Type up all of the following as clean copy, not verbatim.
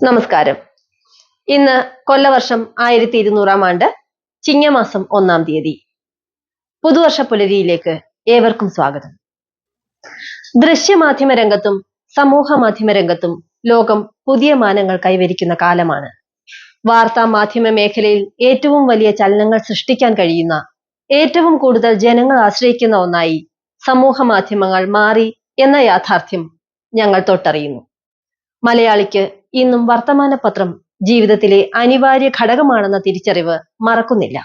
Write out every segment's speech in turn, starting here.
നമസ്കാരം. ഇന്ന് കൊല്ലവർഷം 1200 ആണ്ട് ചിങ്ങമാസം 1 തീയതി. പുതുവർഷ പുലരിയിലേക്ക് ഏവർക്കും സ്വാഗതം. ദൃശ്യമാധ്യമ രംഗത്തും സമൂഹ മാധ്യമ രംഗത്തും ലോകം പുതിയ മാനങ്ങൾ കൈവരിക്കുന്ന കാലമാണ്. വാർത്താ മാധ്യമ മേഖലയിൽ ഏറ്റവും വലിയ ചലനങ്ങൾ സൃഷ്ടിക്കാൻ കഴിയുന്ന, ഏറ്റവും കൂടുതൽ ജനങ്ങൾ ആശ്രയിക്കുന്ന ഒന്നായി സമൂഹ മാധ്യമങ്ങൾ മാറി എന്ന യാഥാർത്ഥ്യം ഞങ്ങൾ തൊട്ടറിയുന്നു. മലയാളിക്ക് ഇന്നും വർത്തമാന പത്രം ജീവിതത്തിലെ അനിവാര്യ ഘടകമാണെന്ന തിരിച്ചറിവ് മറക്കുന്നില്ല.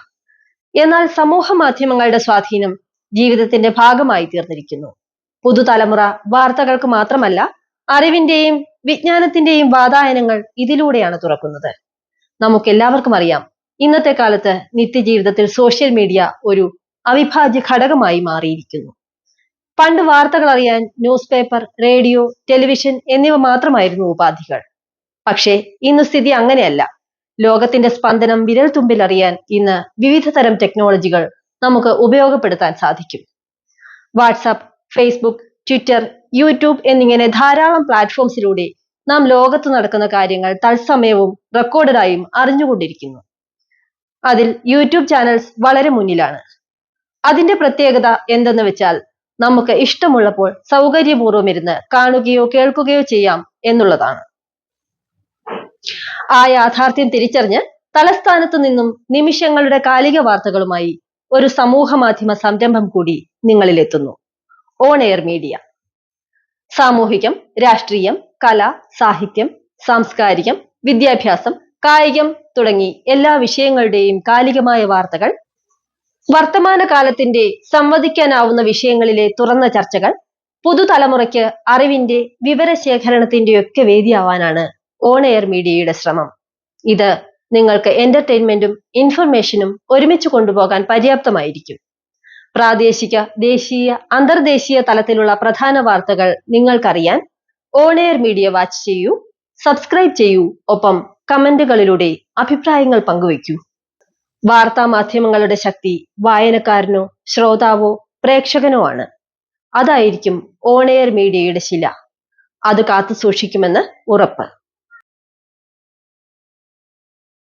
എന്നാൽ സമൂഹ മാധ്യമങ്ങളുടെ സ്വാധീനം ജീവിതത്തിന്റെ ഭാഗമായി തീർന്നിരിക്കുന്നു. പുതുതലമുറ വാർത്തകൾക്ക് മാത്രമല്ല, അറിവിന്റെയും വിജ്ഞാനത്തിന്റെയും വാതായനങ്ങൾ ഇതിലൂടെയാണ് തുറക്കുന്നത്. നമുക്കെല്ലാവർക്കും അറിയാം, ഇന്നത്തെ കാലത്ത് നിത്യജീവിതത്തിൽ സോഷ്യൽ മീഡിയ ഒരു അവിഭാജ്യ ഘടകമായി മാറിയിരിക്കുന്നു. പണ്ട് വാർത്തകൾ അറിയാൻ ന്യൂസ് പേപ്പർ, റേഡിയോ, ടെലിവിഷൻ എന്നിവ മാത്രമായിരുന്നു ഉപാധികൾ. പക്ഷേ ഇന്ന് സ്ഥിതി അങ്ങനെയല്ല. ലോകത്തിന്റെ സ്പന്ദനം വിരൽ തുമ്പിൽ അറിയാൻ ഇന്ന് വിവിധ തരം ടെക്നോളജികൾ നമുക്ക് ഉപയോഗപ്പെടുത്താൻ സാധിക്കും. വാട്സാപ്പ്, ഫേസ്ബുക്ക്, ട്വിറ്റർ, യൂട്യൂബ് എന്നിങ്ങനെ ധാരാളം പ്ലാറ്റ്ഫോംസിലൂടെ നാം ലോകത്ത് നടക്കുന്ന കാര്യങ്ങൾ തത്സമയവും റെക്കോർഡഡായും അറിഞ്ഞുകൊണ്ടിരിക്കുന്നു. അതിൽ യൂട്യൂബ് ചാനൽസ് വളരെ മുന്നിലാണ്. അതിന്റെ പ്രത്യേകത എന്തെന്ന് വെച്ചാൽ, നമുക്ക് ഇഷ്ടമുള്ളപ്പോൾ സൗകര്യപൂർവ്വം ഇരുന്ന് കാണുകയോ കേൾക്കുകയോ ചെയ്യാം എന്നുള്ളതാണ്. ആ യാഥാർത്ഥ്യം തിരിച്ചറിഞ്ഞ് തലസ്ഥാനത്തു നിന്നും നിമിഷങ്ങളുടെ കാലിക വാർത്തകളുമായി ഒരു സമൂഹ മാധ്യമ സംരംഭം കൂടി നിങ്ങളിലെത്തുന്നു. On air media. സാമൂഹികം, രാഷ്ട്രീയം, കല, സാഹിത്യം, സാംസ്കാരികം, വിദ്യാഭ്യാസം, കായികം തുടങ്ങി എല്ലാ വിഷയങ്ങളുടെയും കാലികമായ വാർത്തകൾ, വർത്തമാന കാലത്തിന്റെ സംവദിക്കാനാവുന്ന വിഷയങ്ങളിലെ തുറന്ന ചർച്ചകൾ, പുതുതലമുറയ്ക്ക് അറിവിന്റെ വിവരശേഖരണത്തിന്റെയൊക്കെ വേദിയാവാനാണ് ഓൺ എയർ മീഡിയയുടെ ശ്രമം. ഇത് നിങ്ങൾക്ക് എന്റർടൈൻമെന്റും ഇൻഫർമേഷനും ഒരുമിച്ച് കൊണ്ടുപോകാൻ പര്യാപ്തമായിരിക്കും. പ്രാദേശിക, ദേശീയ, അന്തർദേശീയ തലത്തിലുള്ള പ്രധാന വാർത്തകൾ നിങ്ങൾക്കറിയാൻ ഓൺ എയർ മീഡിയ വാച്ച് ചെയ്യൂ, സബ്സ്ക്രൈബ് ചെയ്യൂ, ഒപ്പം കമന്റുകളിലൂടെ അഭിപ്രായങ്ങൾ പങ്കുവയ്ക്കൂ. വാർത്താ മാധ്യമങ്ങളുടെ ശക്തി വായനക്കാരനോ ശ്രോതാവോ പ്രേക്ഷകനോ ആണ്. അതായിരിക്കും ഓൺ എയർ മീഡിയയുടെ ശില. അത് കാത്തു സൂക്ഷിക്കുമെന്ന് ഉറപ്പ്.